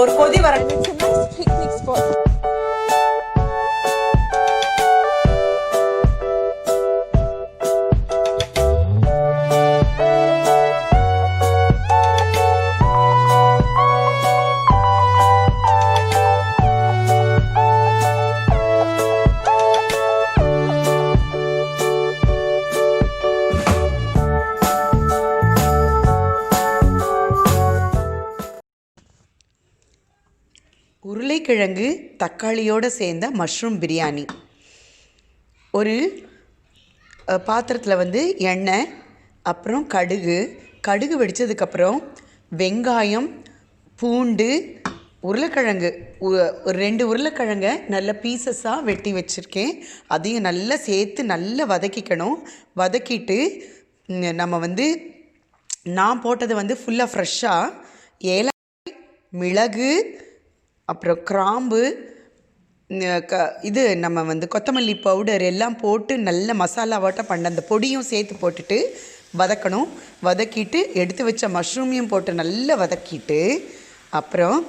ஒரு கொதி வரச்சுன்னா picnic spot. உருளைக்கிழங்கு தக்காளியோடு சேர்ந்த மஷ்ரூம் பிரியாணி. ஒரு பாத்திரத்தில் வந்து எண்ணெய், அப்புறம் கடுகு வெடித்ததுக்கப்புறம் வெங்காயம், பூண்டு, உருளைக்கிழங்கு, ஒரு 2 உருளைக்கிழங்கை நல்ல பீசஸாக வெட்டி வச்சுருக்கேன். அதையும் நல்லா சேர்த்து நல்லா வதக்கிக்கணும். வதக்கிட்டு நம்ம வந்து நான் போட்டது வந்து ஃபுல்லாக ஃப்ரெஷ்ஷாக ஏலக்காய், மிளகு, அப்புறம் கிராம்பு, இது நம்ம வந்து கொத்தமல்லி பவுடர் எல்லாம் போட்டு நல்ல மசாலாவாட்ட பண்ண அந்த பொடியும் சேர்த்து போட்டுட்டு வதக்கணும். வதக்கிட்டு எடுத்து வச்ச மஷ்ரூமையும் போட்டு நல்லா வதக்கிட்டு, அப்புறம்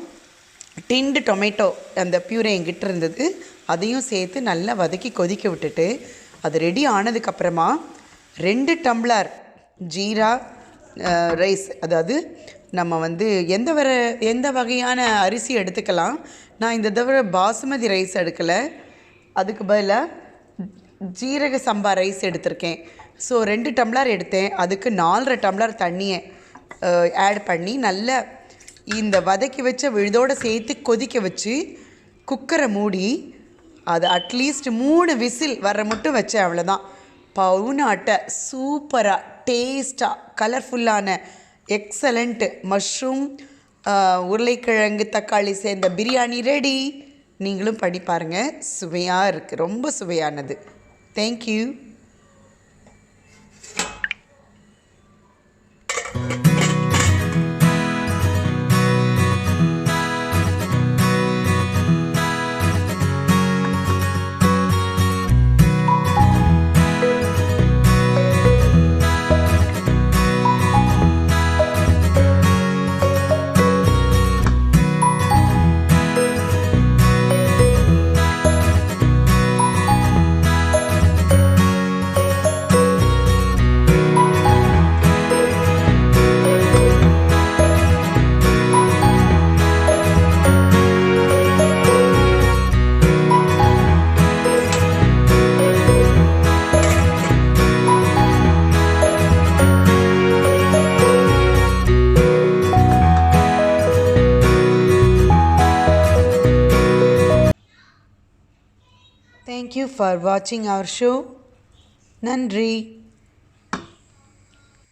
டிண்டு டொமேட்டோ அந்த பியூரை என்கிட்ட இருந்தது, அதையும் சேர்த்து நல்லா வதக்கி கொதிக்க விட்டுட்டு அது ரெடி ஆனதுக்கப்புறமா 2 டம்ளர் ஜீரா ரைஸ், அதாவது நம்ம வந்து எந்த வகையான அரிசி எடுத்துக்கலாம். நான் இந்த தவிர பாசுமதி ரைஸ் எடுக்கலை, அதுக்கு பதிலாக ஜீரக சம்பா ரைஸ் எடுத்திருக்கேன். ஸோ 2 டம்ளர் எடுத்தேன். அதுக்கு 4.5 டம்ளர் தண்ணியை ஆட் பண்ணி நல்லா இந்த வதக்கி வச்ச விழுதோடு சேர்த்து கொதிக்க வச்சு குக்கரை மூடி அது அட்லீஸ்ட் 3 விசில் வர மட்டும் வச்சேன். அவ்வளோதான். பவுனாட்ட சூப்பராக டேஸ்ட்டாக கலர்ஃபுல்லான எக்ஸலண்ட் மஷ்ரூம் உருளைக்கிழங்கு தக்காளி சேர்ந்த பிரியாணி ரெடி. நீங்களும் பண்ணி பாருங்கள். சுவையாக இருக்குது, ரொம்ப சுவையானது. Thank you. Thank you for watching our show. Nandri.